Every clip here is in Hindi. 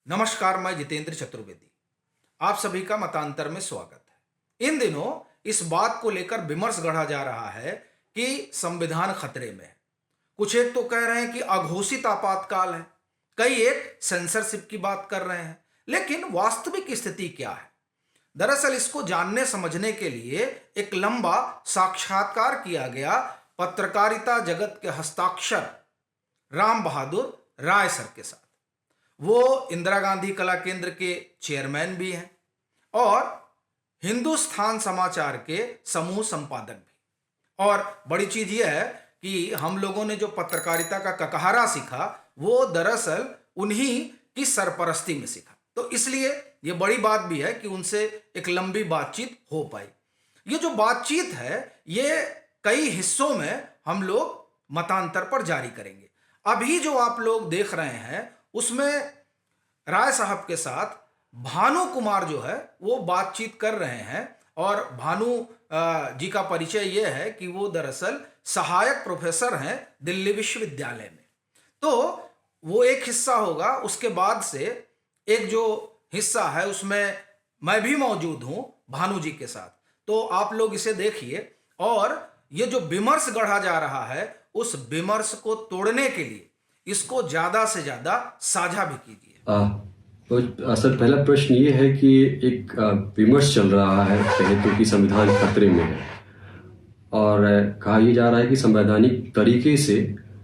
नमस्कार, मैं जितेंद्र चतुर्वेदी। आप सभी का मतांतर में स्वागत है। इन दिनों इस बात को लेकर विमर्श गढ़ा जा रहा है कि संविधान खतरे में है। कुछ एक तो कह रहे हैं कि अघोषित आपातकाल है, कई एक सेंसरशिप की बात कर रहे हैं। लेकिन वास्तविक स्थिति क्या है? दरअसल इसको जानने समझने के लिए एक लंबा साक्षात्कार किया गया पत्रकारिता जगत के हस्ताक्षर राम बहादुर राय सर के साथ। वो इंदिरा गांधी कला केंद्र के चेयरमैन भी हैं और हिंदुस्तान समाचार के समूह संपादक भी। और बड़ी चीज यह है कि हम लोगों ने जो पत्रकारिता का ककहरा सीखा वो दरअसल उन्हीं की सरपरस्ती में सीखा। तो इसलिए ये बड़ी बात भी है कि उनसे एक लंबी बातचीत हो पाई। ये जो बातचीत है ये कई हिस्सों में हम लोग मतांतर पर जारी करेंगे। अभी जो आप लोग देख रहे हैं उसमें राय साहब के साथ भानु कुमार जो है वो बातचीत कर रहे हैं। और भानु जी का परिचय ये है कि वो दरअसल सहायक प्रोफेसर हैं दिल्ली विश्वविद्यालय में। तो वो एक हिस्सा होगा, उसके बाद से एक जो हिस्सा है उसमें मैं भी मौजूद हूं भानु जी के साथ। तो आप लोग इसे देखिए और ये जो विमर्श गढ़ा जा रहा है उस विमर्श को तोड़ने के लिए इसको ज्यादा से ज्यादा साझा भी कीजिए। तो सर, पहला प्रश्न ये है कि एक विमर्श चल रहा है कहे तो कि संविधान खतरे में है और कहा यह जा रहा है कि संवैधानिक तरीके से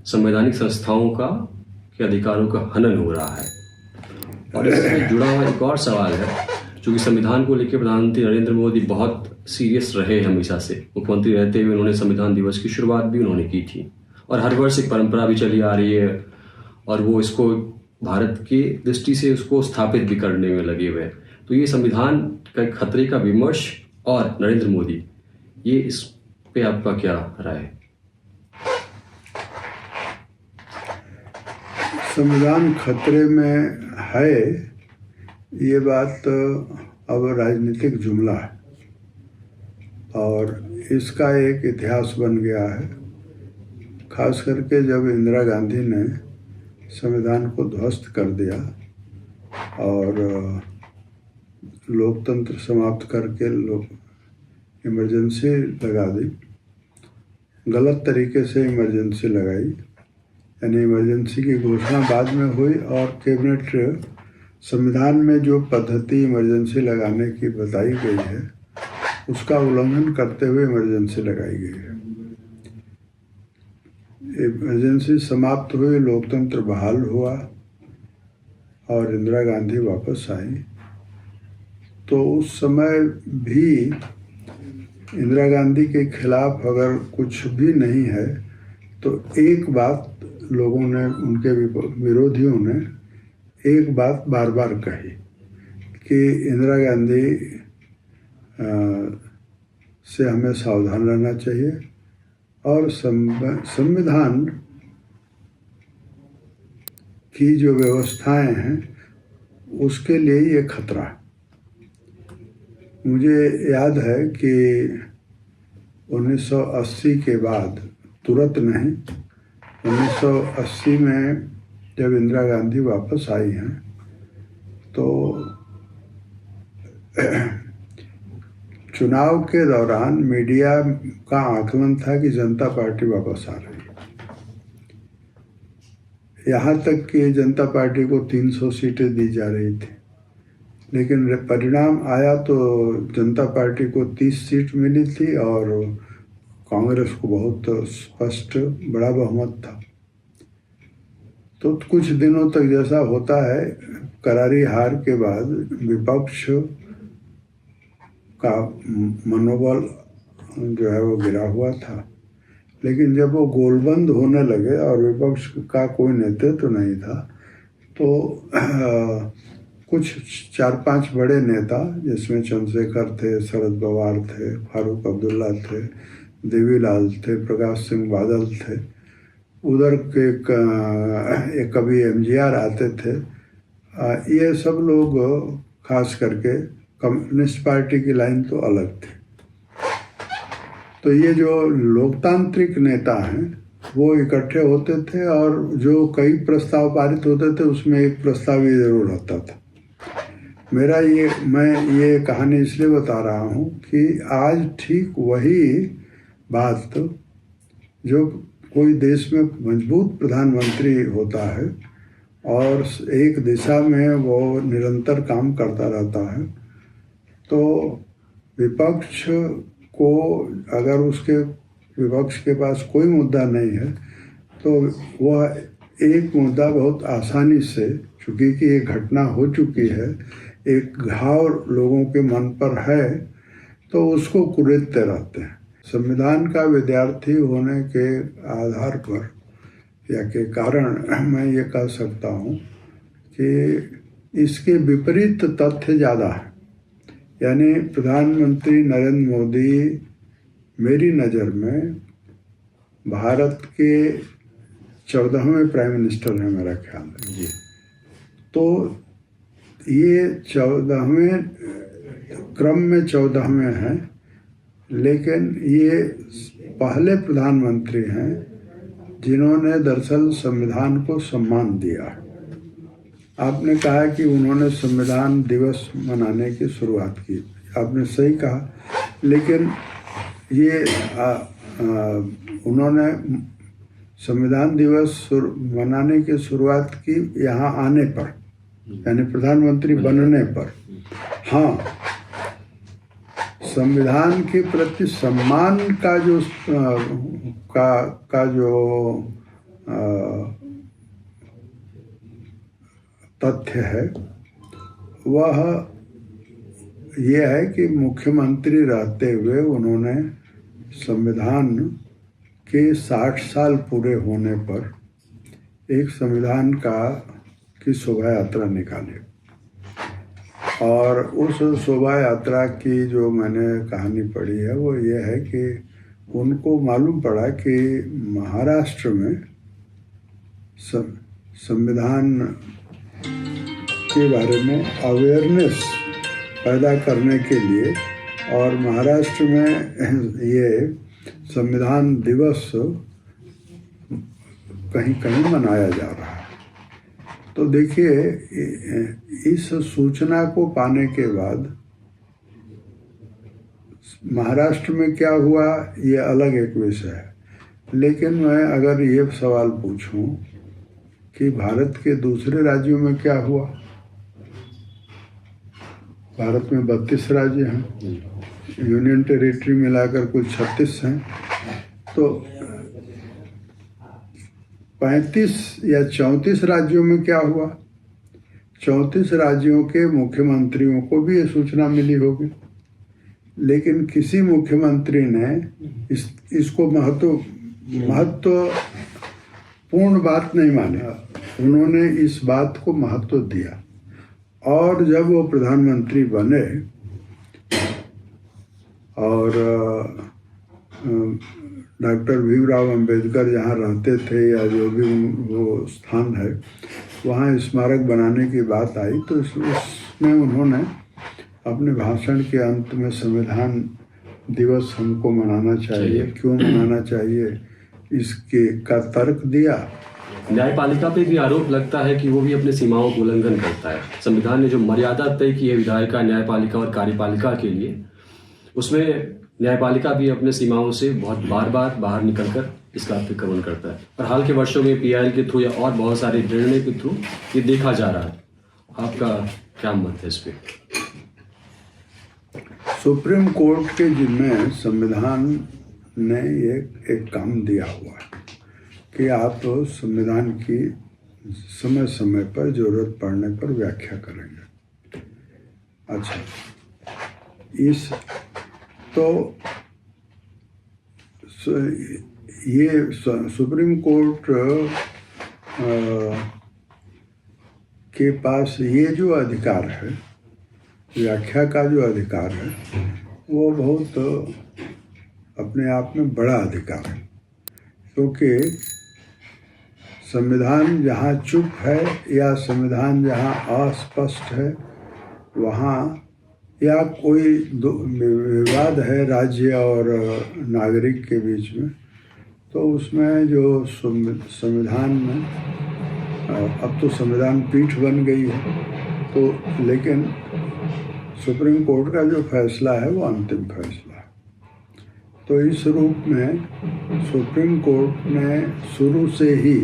संवैधानिक संस्थाओं के अधिकारों का हनन हो रहा है। और इससे जुड़ा हुआ एक और सवाल है, चूँकि संविधान को लेकर प्रधानमंत्री नरेंद्र मोदी बहुत सीरियस रहे हमेशा से। मुख्यमंत्री रहते हुए उन्होंने संविधान दिवस की शुरुआत भी उन्होंने की थी और हर वर्ष एक परंपरा भी चली आ रही है और वो इसको भारत की दृष्टि से उसको स्थापित भी करने में लगे हुए हैं। तो ये संविधान का खतरे का विमर्श और नरेंद्र मोदी, ये इस पे आपका क्या राय है? संविधान खतरे में है ये बात अब राजनीतिक जुमला है और इसका एक इतिहास बन गया है। खास करके जब इंदिरा गांधी ने संविधान को ध्वस्त कर दिया और लोकतंत्र समाप्त करके इमरजेंसी लगा दी, गलत तरीके से इमरजेंसी लगाई। यानी इमरजेंसी की घोषणा बाद में हुई और कैबिनेट संविधान में जो पद्धति इमरजेंसी लगाने की बताई गई है उसका उल्लंघन करते हुए इमरजेंसी लगाई गई है। इमरजेंसी समाप्त हुई, लोकतंत्र बहाल हुआ और इंदिरा गांधी वापस आई। तो उस समय भी इंदिरा गांधी के खिलाफ अगर कुछ भी नहीं है तो एक बात लोगों ने, उनके विरोधियों ने एक बात बार बार कही कि इंदिरा गांधी से हमें सावधान रहना चाहिए और संविधान की जो व्यवस्थाएं हैं उसके लिए ये खतरा है। मुझे याद है कि 1980 के बाद, तुरंत नहीं, 1980 में जब इंदिरा गांधी वापस आई हैं तो चुनाव के दौरान मीडिया का आकलन था कि जनता पार्टी वापस आ रही है। यहाँ तक कि जनता पार्टी को 300 सीटें दी जा रही थी, लेकिन परिणाम आया तो जनता पार्टी को 30 सीट मिली थी और कांग्रेस को बहुत स्पष्ट बड़ा बहुमत था। तो कुछ दिनों तक जैसा होता है, करारी हार के बाद विपक्ष का मनोबल जो है वो गिरा हुआ था। लेकिन जब वो गोलबंद होने लगे और विपक्ष का कोई नेतृत्व नहीं था तो कुछ 4-5 बड़े नेता, जिसमें चंद्रशेखर थे, शरद पवार थे, फारूक अब्दुल्ला थे, देवीलाल थे, प्रकाश सिंह बादल थे, उधर के एक कभी एमजीआर आते थे। ये सब लोग, खास करके कम्युनिस्ट पार्टी की लाइन तो अलग थी। तो ये जो लोकतांत्रिक नेता हैं वो इकट्ठे होते थे और जो कई प्रस्ताव पारित होते थे उसमें एक प्रस्ताव ये जरूर रहता था। मैं ये कहानी इसलिए बता रहा हूँ कि आज ठीक वही बात जो कोई देश में मजबूत प्रधानमंत्री होता है और एक दिशा में वो निरंतर काम करता रहता है, तो विपक्ष को अगर उसके विपक्ष के पास कोई मुद्दा नहीं है तो वह एक मुद्दा बहुत आसानी से, चूँकि कि ये घटना हो चुकी है, एक घाव लोगों के मन पर है, तो उसको कुरेदते रहते हैं। संविधान का विद्यार्थी होने के आधार पर या के कारण मैं ये कह सकता हूँ कि इसके विपरीत तथ्य ज़्यादा है। यानी प्रधानमंत्री नरेंद्र मोदी मेरी नज़र में भारत के 14वें प्राइम मिनिस्टर हैं, मेरा ख्याल है जी। तो ये 14वें क्रम में 14वें हैं, लेकिन ये पहले प्रधानमंत्री हैं जिन्होंने दरअसल संविधान को सम्मान दिया। आपने कहा कि उन्होंने संविधान दिवस मनाने की शुरुआत की, आपने सही कहा, लेकिन ये उन्होंने संविधान दिवस मनाने की शुरुआत की यहाँ आने पर, यानी प्रधानमंत्री बनने पर। हाँ, संविधान के प्रति सम्मान का जो तथ्य है वह ये है कि मुख्यमंत्री रहते हुए उन्होंने संविधान के 60 साल पूरे होने पर एक संविधान की शोभा यात्रा निकाली, और उस शोभा यात्रा की जो मैंने कहानी पढ़ी है वो ये है कि उनको मालूम पड़ा कि महाराष्ट्र में संविधान के बारे में अवेयरनेस पैदा करने के लिए और महाराष्ट्र में ये संविधान दिवस कहीं कहीं मनाया जा रहा है। तो देखिए, इस सूचना को पाने के बाद महाराष्ट्र में क्या हुआ ये अलग एक विषय है, लेकिन मैं अगर ये सवाल पूछूं कि भारत के दूसरे राज्यों में क्या हुआ, भारत में 32 राज्य हैं, यूनियन टेरिटरी मिलाकर कुल 36 हैं, तो 35 या 34 राज्यों में क्या हुआ? 34 राज्यों के मुख्यमंत्रियों को भी ये सूचना मिली होगी, लेकिन किसी मुख्यमंत्री ने इसको महत्वपूर्ण बात नहीं मानी। उन्होंने इस बात को महत्व दिया, और जब वो प्रधानमंत्री बने और डॉक्टर भीमराव अंबेडकर जहाँ रहते थे या जो भी वो स्थान है वहाँ स्मारक बनाने की बात आई, तो उसमें उन्होंने अपने भाषण के अंत में संविधान दिवस हमको मनाना चाहिए, क्यों मनाना चाहिए, इसके का तर्क दिया। न्यायपालिका पे भी आरोप लगता है कि वो भी अपने सीमाओं का उल्लंघन करता है। संविधान ने जो मर्यादा तय की है विधायिका, न्यायपालिका और कार्यपालिका के लिए, उसमें न्यायपालिका भी अपने सीमाओं से बहुत बार बाहर निकलकर इसका अतिक्रमण करता है। और हाल के वर्षों में पीआईएल के थ्रू या और बहुत सारे निर्णय के थ्रू ये देखा जा रहा है। आपका क्या मत है इस पे? सुप्रीम कोर्ट के जिम्मे संविधान ने एक काम दिया हुआ है कि आप संविधान की समय समय पर जरूरत पड़ने पर व्याख्या करेंगे। अच्छा, इस तो ये सुप्रीम कोर्ट के पास ये जो अधिकार है, व्याख्या का जो अधिकार है, वो बहुत अपने आप में बड़ा अधिकार है, क्योंकि संविधान जहाँ चुप है या संविधान जहाँ अस्पष्ट है, वहाँ या कोई विवाद है राज्य और नागरिक के बीच में, तो उसमें जो संविधान में अब तो संविधान पीठ बन गई है, तो लेकिन सुप्रीम कोर्ट का जो फैसला है वो अंतिम फैसला है। तो इस रूप में सुप्रीम कोर्ट ने शुरू से ही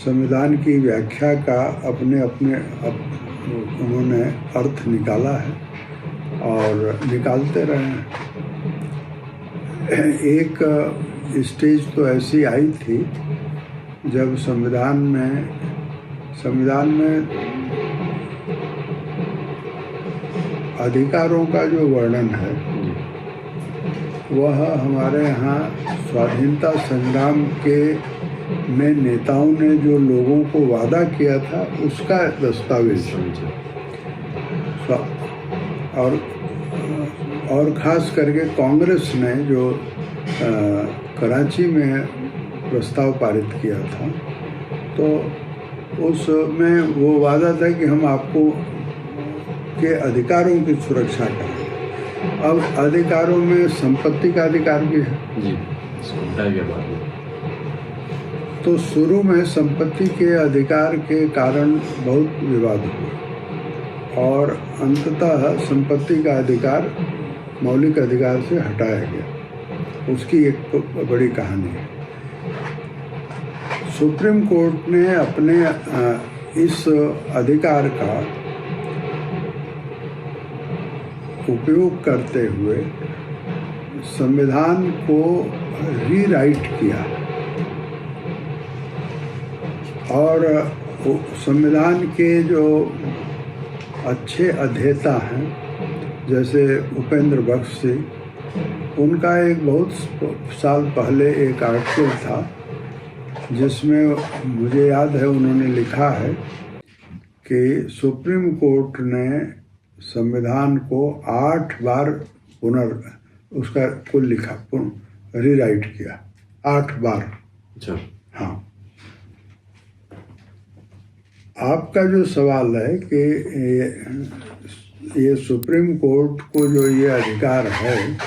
संविधान की व्याख्या का उन्होंने अर्थ निकाला है और निकालते रहे हैं। एक स्टेज तो ऐसी आई थी जब संविधान में अधिकारों का जो वर्णन है वह हमारे यहाँ स्वाधीनता संग्राम में नेताओं ने जो लोगों को वादा किया था उसका दस्तावेज और ख़ास करके कांग्रेस ने जो कराची में प्रस्ताव पारित किया था, तो उसमें वो वादा था कि हम आपको के अधिकारों की सुरक्षा करें। अब अधिकारों में संपत्ति का अधिकार भी है जी, इसको बताइए बाद में। तो शुरू में संपत्ति के अधिकार के कारण बहुत विवाद हुआ और अंततः संपत्ति का अधिकार मौलिक अधिकार से हटाया गया। उसकी एक बड़ी कहानी है। सुप्रीम कोर्ट ने अपने इस अधिकार का उपयोग करते हुए संविधान को रीराइट किया और संविधान के जो अच्छे अध्येता हैं जैसे उपेंद्र बख्श सिंह, उनका एक बहुत साल पहले एक आर्टिकल था जिसमें मुझे याद है उन्होंने लिखा है कि सुप्रीम कोर्ट ने संविधान को 8 बार उसका कुल लिखा रीराइट किया 8 बार। अच्छा, हाँ। आपका जो सवाल है कि ये सुप्रीम कोर्ट को जो ये अधिकार है,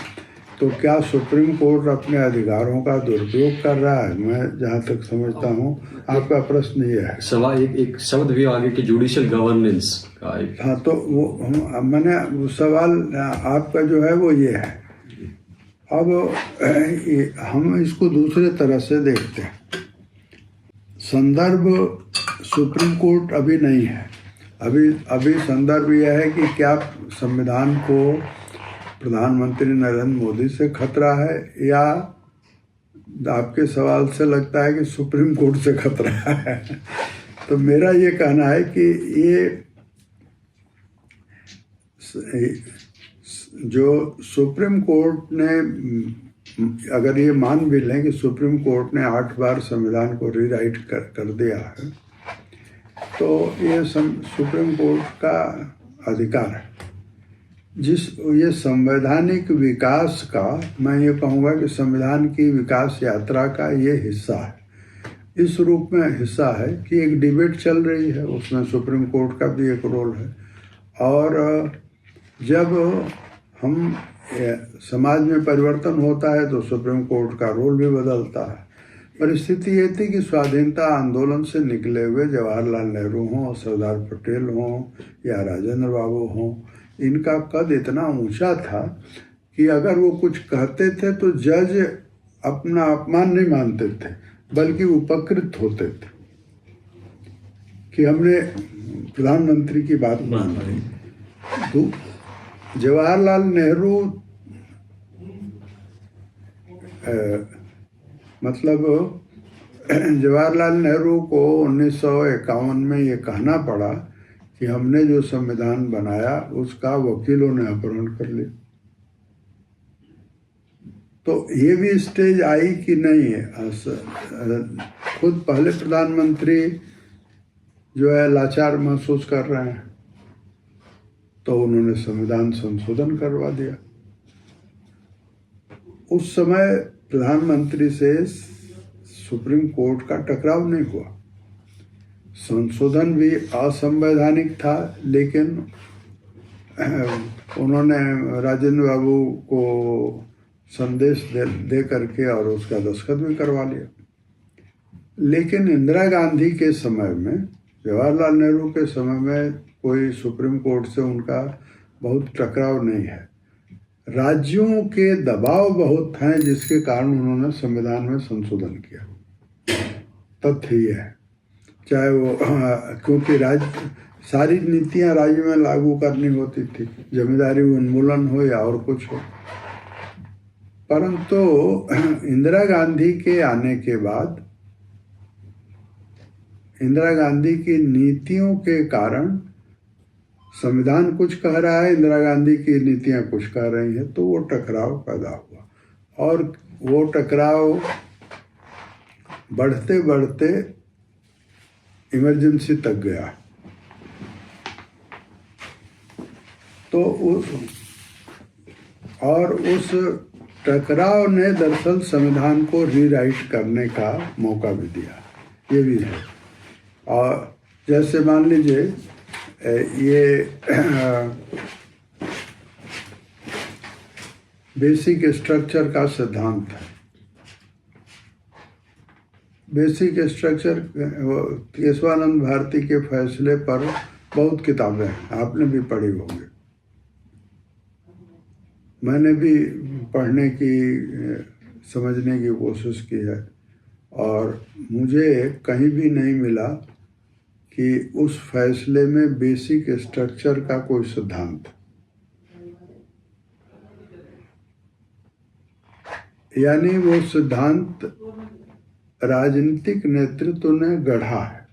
तो क्या सुप्रीम कोर्ट अपने अधिकारों का दुरुपयोग कर रहा है? मैं जहाँ तक समझता हूँ आपका प्रश्न ये है। सवाल एक शब्द भी आगे कि जुडिशियल गवर्नेंस का एक। हाँ, तो वो मैंने सवाल आपका जो है वो ये है। अब हम इसको दूसरे तरह से देखते हैं। संदर्भ सुप्रीम कोर्ट अभी नहीं है। अभी संदर्भ यह है कि क्या संविधान को प्रधानमंत्री नरेंद्र मोदी से खतरा है या आपके सवाल से लगता है कि सुप्रीम कोर्ट से खतरा है। तो मेरा ये कहना है कि ये जो सुप्रीम कोर्ट ने, अगर ये मान भी लें कि सुप्रीम कोर्ट ने 8 बार संविधान को रीराइट कर दिया है, तो ये सुप्रीम कोर्ट का अधिकार है। ये संवैधानिक विकास का, मैं ये कहूँगा कि संविधान की विकास यात्रा का ये हिस्सा है। इस रूप में हिस्सा है कि एक डिबेट चल रही है, उसमें सुप्रीम कोर्ट का भी एक रोल है। और जब हम समाज में परिवर्तन होता है तो सुप्रीम कोर्ट का रोल भी बदलता है। परिस्थिति ये थी कि स्वाधीनता आंदोलन से निकले हुए जवाहरलाल नेहरू हों, सरदार पटेल हों या राजेंद्र बाबू हों, इनका कद इतना ऊंचा था कि अगर वो कुछ कहते थे तो जज अपना अपमान नहीं मानते थे, बल्कि उपकृत होते थे कि हमने प्रधानमंत्री की बात मान ली। तो जवाहरलाल नेहरू जवाहरलाल नेहरू को 1951 में ये कहना पड़ा कि हमने जो संविधान बनाया उसका वकीलों ने अपहरण कर लिया। तो ये भी स्टेज आई कि नहीं है, खुद पहले प्रधानमंत्री जो है लाचार महसूस कर रहे हैं, तो उन्होंने संविधान संशोधन करवा दिया। उस समय प्रधानमंत्री से सुप्रीम कोर्ट का टकराव नहीं हुआ। संशोधन भी असंवैधानिक था, लेकिन उन्होंने राजेंद्र बाबू को संदेश दे करके और उसका दस्तखत भी करवा लिया। लेकिन इंदिरा गांधी के समय में, जवाहरलाल नेहरू के समय में कोई सुप्रीम कोर्ट से उनका बहुत टकराव नहीं है। राज्यों के दबाव बहुत हैं जिसके कारण उन्होंने संविधान में संशोधन किया। तथ्य ये है, चाहे वो क्योंकि सारी नीतियां राज्य में लागू करनी होती थी, जमींदारी उन्मूलन हो या और कुछ हो। परंतु इंदिरा गांधी के आने के बाद, इंदिरा गांधी की नीतियों के कारण संविधान कुछ कह रहा है, इंदिरा गांधी की नीतियां कुछ कह रही हैं, तो वो टकराव पैदा हुआ और वो टकराव बढ़ते बढ़ते इमरजेंसी तक गया। तो उस टकराव ने दरअसल संविधान को रीराइट करने का मौका भी दिया, ये भी है। और जैसे मान लीजिए ये बेसिक स्ट्रक्चर का सिद्धांत है। बेसिक स्ट्रक्चर केशवानंद भारती के फैसले पर बहुत किताबें हैं, आपने भी पढ़ी होंगी, मैंने भी पढ़ने की समझने की कोशिश की है और मुझे कहीं भी नहीं मिला कि उस फैसले में बेसिक स्ट्रक्चर का कोई सिद्धांत, यानी वो सिद्धांत राजनीतिक नेतृत्व ने गढ़ा है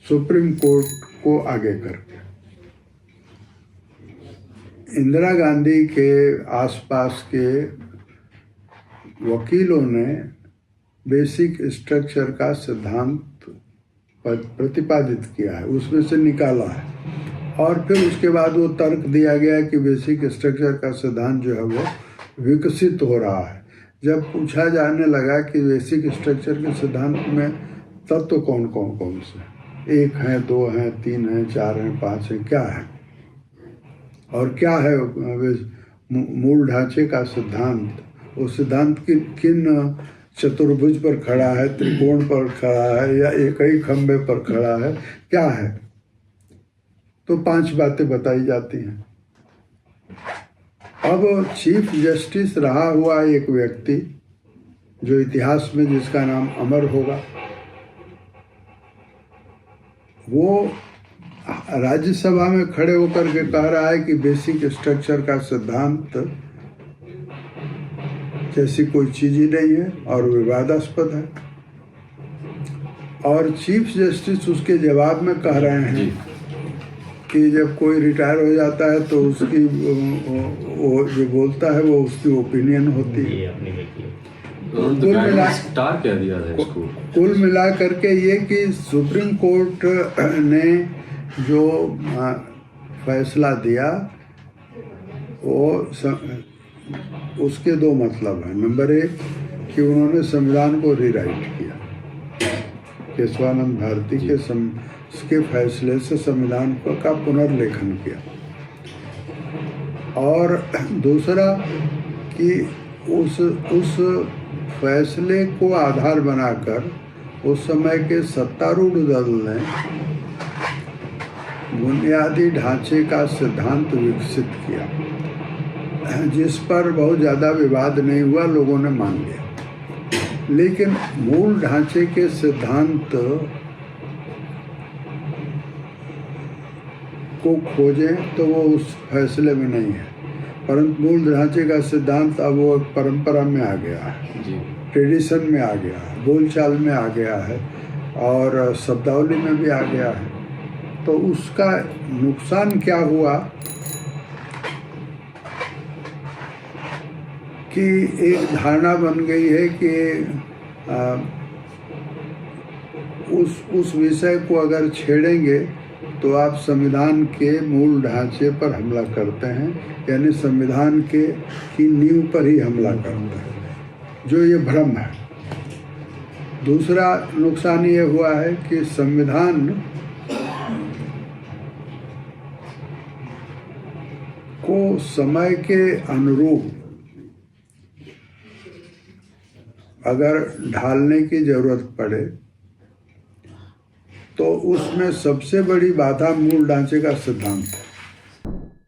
सुप्रीम कोर्ट को आगे करके। इंदिरा गांधी के आसपास के वकीलों ने बेसिक स्ट्रक्चर का सिद्धांत प्रतिपादित किया है, उसमें से निकाला है और फिर उसके बाद वो तर्क दिया गया कि बेसिक स्ट्रक्चर का सिद्धांत जो है वो विकसित हो रहा है। जब पूछा जाने लगा कि बेसिक स्ट्रक्चर के सिद्धांत में तत्व कौन से, एक हैं, दो हैं, तीन हैं, चार हैं, पांच हैं, क्या है और क्या है मूल ढांचे का सिद्धांत, वो सिद्धांत किन चतुर्भुज पर खड़ा है, त्रिकोण पर खड़ा है या एक ही खंबे पर खड़ा है, क्या है? तो 5 बातें बताई जाती हैं। अब चीफ जस्टिस रहा हुआ एक व्यक्ति जो इतिहास में जिसका नाम अमर होगा, वो राज्यसभा में खड़े होकर के कह रहा है कि बेसिक स्ट्रक्चर का सिद्धांत जैसी कोई चीज ही नहीं है और विवादास्पद है। और चीफ जस्टिस उसके जवाब में कह रहे हैं कि जब कोई रिटायर हो जाता है तो उसकी वो जो बोलता है वो उसकी ओपिनियन होती है। कुल मिला करके ये कि सुप्रीम कोर्ट ने जो फैसला दिया वो उसके 2 मतलब हैं। नंबर 1 कि उन्होंने संविधान को रीराइट किया, केशवानंद भारती के फैसले से संविधान का पुनर्लेखन किया, और दूसरा कि उस फैसले को आधार बनाकर उस समय के सत्तारूढ़ दल ने बुनियादी ढांचे का सिद्धांत विकसित किया जिस पर बहुत ज़्यादा विवाद नहीं हुआ, लोगों ने मान लिया। लेकिन मूल ढांचे के सिद्धांत को खोजें तो वो उस फैसले में नहीं है, परंतु मूल ढांचे का सिद्धांत अब वो परंपरा में आ गया है, ट्रेडिशन में आ गया है, बोलचाल में आ गया है और शब्दावली में भी आ गया है। तो उसका नुकसान क्या हुआ कि एक धारणा बन गई है कि उस विषय को अगर छेड़ेंगे तो आप संविधान के मूल ढांचे पर हमला करते हैं, यानी संविधान की नींव पर ही हमला करते हैं, जो ये भ्रम है। दूसरा नुकसान ये हुआ है कि संविधान को समय के अनुरूप अगर ढालने की जरूरत पड़े तो उसमें सबसे बड़ी बाधा मूल ढांचे का सिद्धांत है।